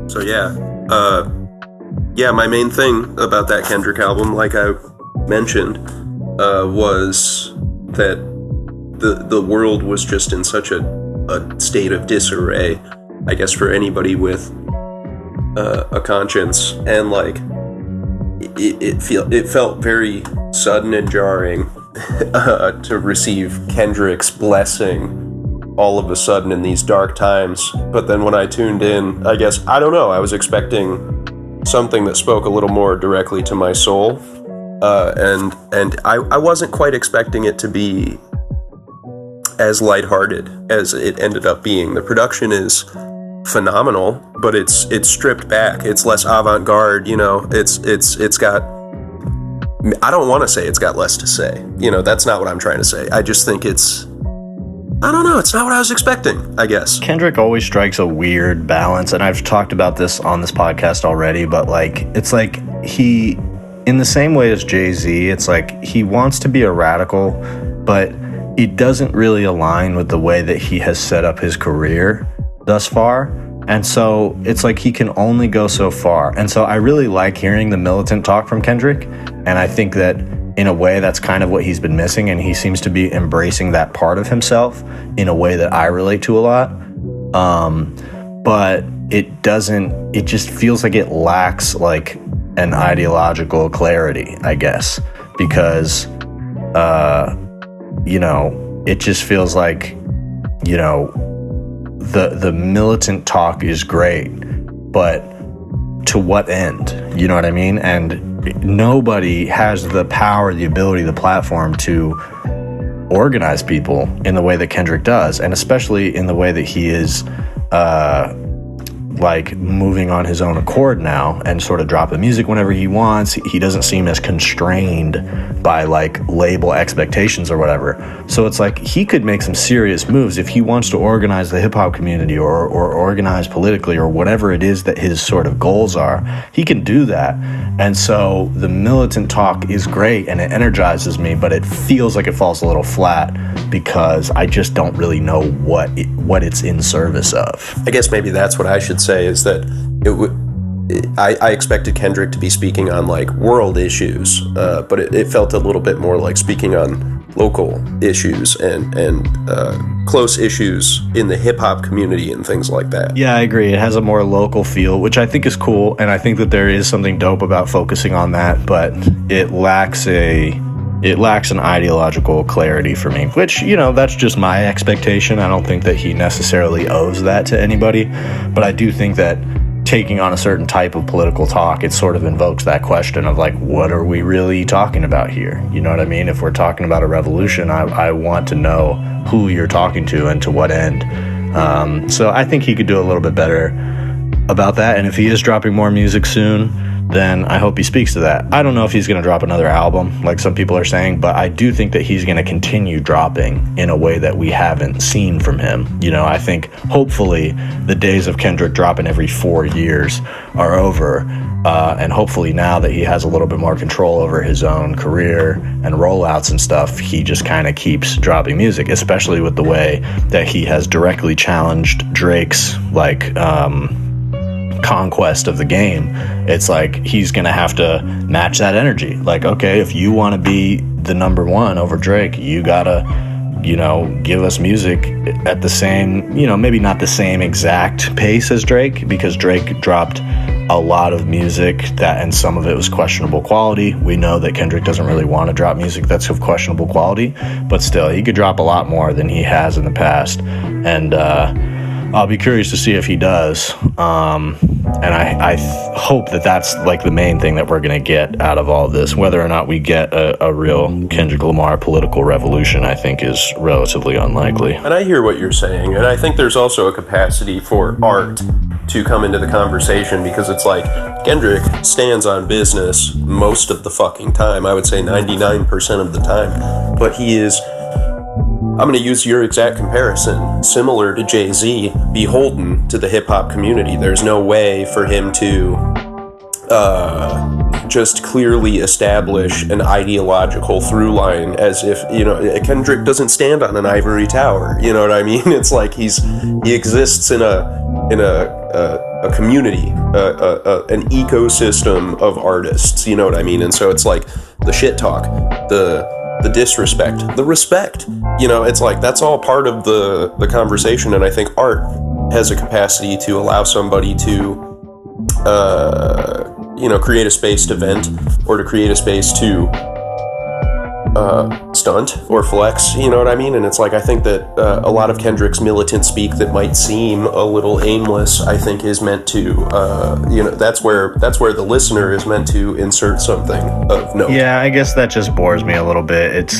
So yeah, my main thing about that Kendrick album, like I mentioned, was that the world was just in such a state of disarray, I guess, for anybody with a conscience, and like it felt very sudden and jarring to receive Kendrick's blessing all of a sudden in these dark times. But then when I tuned in, I guess, I don't know, I was expecting something that spoke a little more directly to my soul, and I wasn't quite expecting it to be as lighthearted as it ended up being. The production is phenomenal, but it's stripped back. It's less avant-garde, you know. It's got, I don't want to say it's got less to say, you know. That's not what I'm trying to say. I just think it's, I don't know, it's not what I was expecting, I guess. Kendrick always strikes a weird balance, and I've talked about this on this podcast already, but like, it's like he, in the same way as Jay-Z, it's like he wants to be a radical, but it doesn't really align with the way that he has set up his career thus far. And so it's like he can only go so far. And so I really like hearing the militant talk from Kendrick, and I think that in a way, that's kind of what he's been missing, and he seems to be embracing that part of himself in a way that I relate to a lot. But it just feels like it lacks like an ideological clarity, I guess, because, you know, it just feels like, you know, the militant talk is great, but to what end? You know what I mean? And nobody has the power, the ability, the platform to organize people in the way that Kendrick does, and especially in the way that he is like moving on his own accord now and sort of dropping music whenever he wants. He doesn't seem as constrained by like label expectations or whatever. So it's like he could make some serious moves if he wants to organize the hip hop community or organize politically or whatever it is that his sort of goals are. He can do that. And so the militant talk is great and it energizes me, but it feels like it falls a little flat because I just don't really know what it's in service of. I guess maybe that's what I should say, is that I expected Kendrick to be speaking on like world issues, but it felt a little bit more like speaking on local issues and close issues in the hip hop community and things like that. Yeah, I agree. It has a more local feel, which I think is cool, and I think that there is something dope about focusing on that, but it lacks an ideological clarity for me, which, you know, that's just my expectation. I don't think that he necessarily owes that to anybody, but I do think that taking on a certain type of political talk, it sort of invokes that question of like, what are we really talking about here? You know what I mean? If we're talking about a revolution, I want to know who you're talking to and to what end. So I think he could do a little bit better about that. And if he is dropping more music soon, then I hope he speaks to that. I don't know if he's going to drop another album, like some people are saying, but I do think that he's going to continue dropping in a way that we haven't seen from him. You know, I think hopefully the days of Kendrick dropping every 4 years are over, and hopefully now that he has a little bit more control over his own career and rollouts and stuff, he just kind of keeps dropping music, especially with the way that he has directly challenged Drake's, like, conquest of the game. It's like he's gonna have to match that energy. Like, okay, if you want to be the number one over Drake, you gotta, you know, give us music at the same, you know, maybe not the same exact pace as Drake, because Drake dropped a lot of music that, and some of it was questionable quality. We know that Kendrick doesn't really want to drop music that's of questionable quality, but still, he could drop a lot more than he has in the past, and I'll be curious to see if he does. And I hope that that's like the main thing that we're going to get out of all of this. Whether or not we get a real Kendrick Lamar political revolution, I think is relatively unlikely. And I hear what you're saying. And I think there's also a capacity for art to come into the conversation, because it's like Kendrick stands on business most of the fucking time. I would say 99% of the time. But he is, I'm going to use your exact comparison, similar to Jay-Z, beholden to the hip-hop community. There's no way for him to just clearly establish an ideological through line, as if, you know, Kendrick doesn't stand on an ivory tower, you know what I mean? It's like he exists in a a community, an ecosystem of artists, you know what I mean? And so it's like the shit talk, the disrespect, the respect, you know, it's like that's all part of the conversation. And I think art has a capacity to allow somebody to, you know, create a space to vent, or to create a space to stunt or flex, you know what I mean? And it's like, I think that a lot of Kendrick's militant speak that might seem a little aimless, I think is meant to, you know, that's where the listener is meant to insert something of note. Yeah, I guess that just bores me a little bit.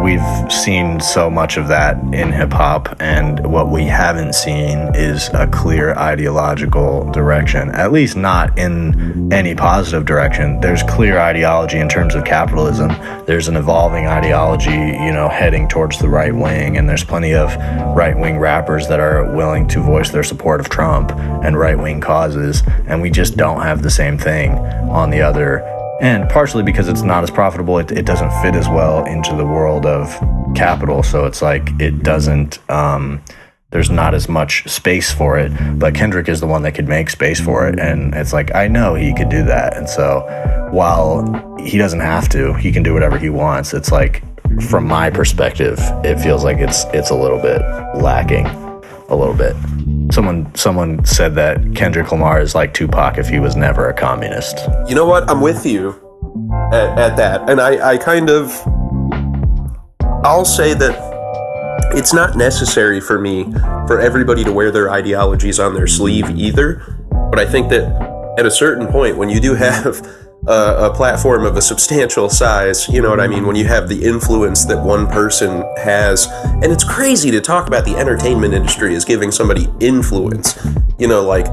We've seen so much of that in hip hop, and what we haven't seen is a clear ideological direction, at least not in any positive direction. There's clear ideology in terms of capitalism. There's an evolving ideology, you know, heading towards the right wing, and there's plenty of right wing rappers that are willing to voice their support of Trump and right wing causes, and we just don't have the same thing on the other end, partially because it's not as profitable. It doesn't fit as well into the world of capital, so it's like it doesn't there's not as much space for it, but Kendrick is the one that could make space for it, and it's like, I know he could do that. And so while he doesn't have to, he can do whatever he wants. It's like, from my perspective, it feels like it's a little bit lacking, a little bit. Someone said that Kendrick Lamar is like Tupac if he was never a communist. You know what? I'm with you at that. And I kind of, I'll say that it's not necessary for me for everybody to wear their ideologies on their sleeve either. But I think that at a certain point, when you do have a platform of a substantial size, you know what I mean? When you have the influence that one person has, and it's crazy to talk about the entertainment industry as giving somebody influence, you know, like,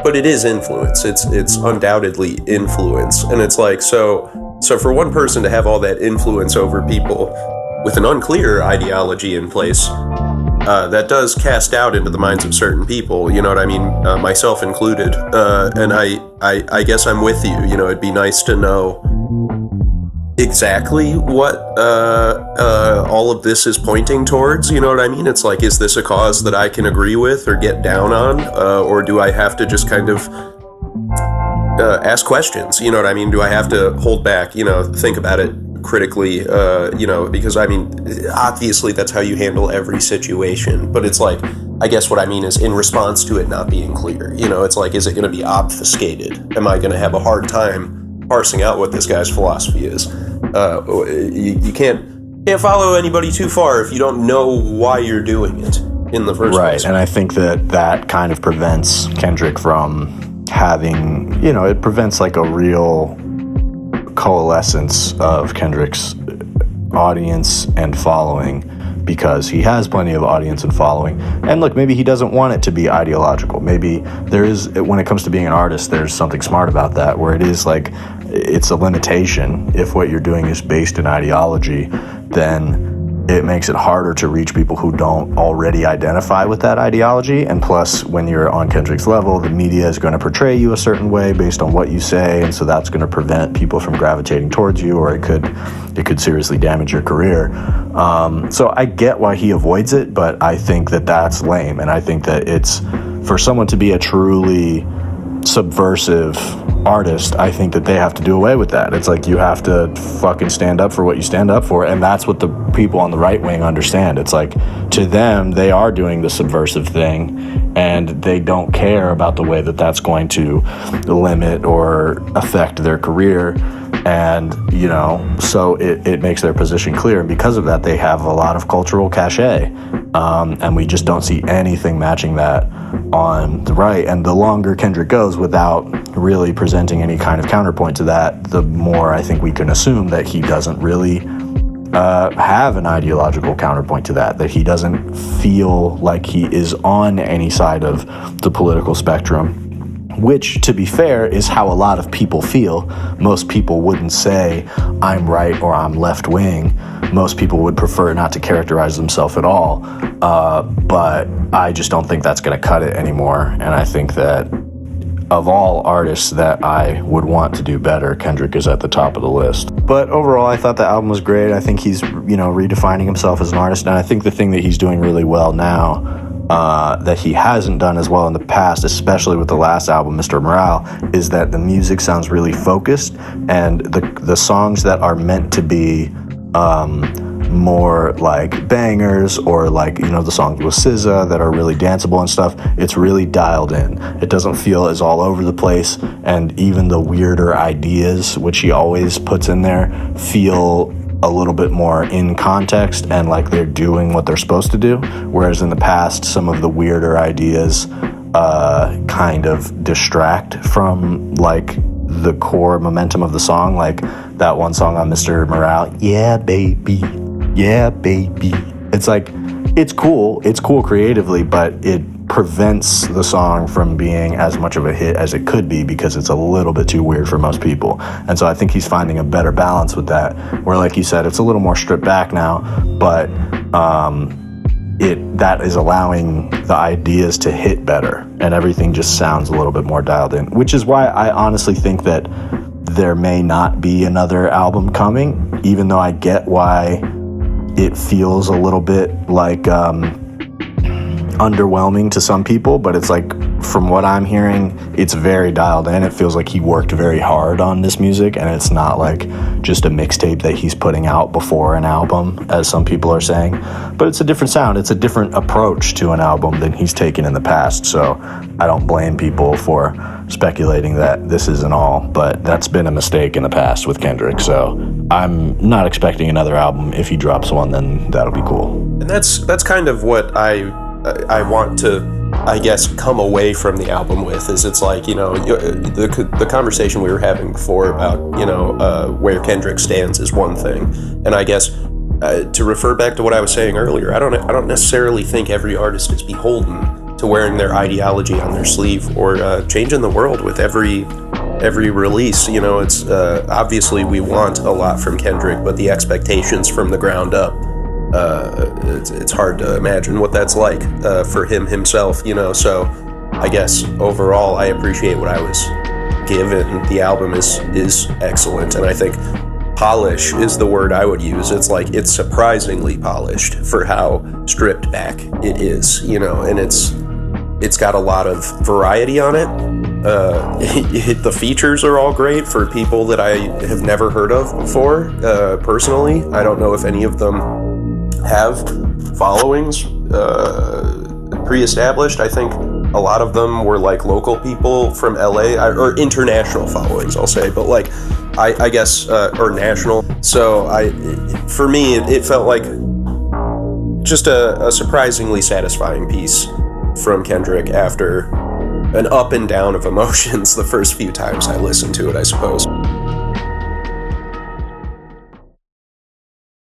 but it is influence. It's undoubtedly influence. And it's like, so for one person to have all that influence over people with an unclear ideology in place, that does cast doubt into the minds of certain people, you know what I mean, myself included. And I guess I'm with you. You know, it'd be nice to know exactly what all of this is pointing towards, you know what I mean? It's like, is this a cause that I can agree with or get down on, or do I have to just kind of ask questions, you know what I mean? Do I have to hold back, you know, think about it critically, you know, because I mean, obviously that's how you handle every situation, but it's like, I guess what I mean is in response to it not being clear, you know, it's like, is it going to be obfuscated? Am I going to have a hard time parsing out what this guy's philosophy is? You can't follow anybody too far if you don't know why you're doing it in the first place. Right, and I think that kind of prevents Kendrick from having, you know, it prevents like a real coalescence of Kendrick's audience and following, because he has plenty of audience and following. And look, maybe he doesn't want it to be ideological. Maybe there is, when it comes to being an artist, there's something smart about that, where it is like, it's a limitation. If what you're doing is based in ideology, then it makes it harder to reach people who don't already identify with that ideology. And plus, when you're on Kendrick's level, the media is going to portray you a certain way based on what you say, and so that's going to prevent people from gravitating towards you, or it could seriously damage your career. So I get why he avoids it, but I think that that's lame, and I think that it's, for someone to be a truly subversive artist, I think that they have to do away with that. It's like, you have to fucking stand up for what you stand up for, and that's what the people on the right wing understand. It's like, to them, they are doing the subversive thing, and they don't care about the way that that's going to limit or affect their career. And, you know, so it makes their position clear, and because of that, they have a lot of cultural cachet, and we just don't see anything matching that on the right. And the longer Kendrick goes without really presenting any kind of counterpoint to that, the more I think we can assume that he doesn't really have an ideological counterpoint to that he doesn't feel like he is on any side of the political spectrum. Which, to be fair, is how a lot of people feel. Most people wouldn't say, I'm right or I'm left wing. Most people would prefer not to characterize themselves at all. But I just don't think that's going to cut it anymore. And I think that of all artists that I would want to do better, Kendrick is at the top of the list. But overall, I thought the album was great. I think he's, you know, redefining himself as an artist. And I think the thing that he's doing really well now, that he hasn't done as well in the past, especially with the last album, Mr. Morale, is that the music sounds really focused, and the songs that are meant to be more like bangers, or like, you know, the songs with SZA that are really danceable and stuff, it's really dialed in. It doesn't feel as all over the place, and even the weirder ideas, which he always puts in there, feel a little bit more in context and like they're doing what they're supposed to do. Whereas in the past, some of the weirder ideas kind of distract from like the core momentum of the song. Like that one song on Mr. Morale, yeah baby, it's like, it's cool creatively, but it prevents the song from being as much of a hit as it could be, because it's a little bit too weird for most people. And so I think he's finding a better balance with that, where, like you said, it's a little more stripped back now, but that is allowing the ideas to hit better, and everything just sounds a little bit more dialed in, which is why I honestly think that there may not be another album coming, even though I get why it feels a little bit like underwhelming to some people. But it's like, from what I'm hearing, it's very dialed in. It feels like he worked very hard on this music, and it's not like just a mixtape that he's putting out before an album, as some people are saying. But it's a different sound. It's a different approach to an album than he's taken in the past. So I don't blame people for speculating that this isn't all, but that's been a mistake in the past with Kendrick. So I'm not expecting another album. If he drops one, then that'll be cool. And that's kind of what I want to, I guess, come away from the album with, is it's like, you know, the conversation we were having before about, you know, where Kendrick stands is one thing, and I guess to refer back to what I was saying earlier, I don't necessarily think every artist is beholden to wearing their ideology on their sleeve, or changing the world with every release. You know, it's obviously we want a lot from Kendrick, but the expectations from the ground up, it's hard to imagine what that's like for himself, you know. So I guess overall I appreciate what I was given. The album is excellent, and I think polish is the word I would use. It's like, it's surprisingly polished for how stripped back it is, you know, and it's got a lot of variety on it. The features are all great for people that I have never heard of before. Personally, I don't know if any of them have followings pre-established. I think a lot of them were like local people from LA, or international followings, I'll say, but like I guess or national. So for me it felt like just a surprisingly satisfying piece from Kendrick after an up and down of emotions the first few times I listened to it, I suppose.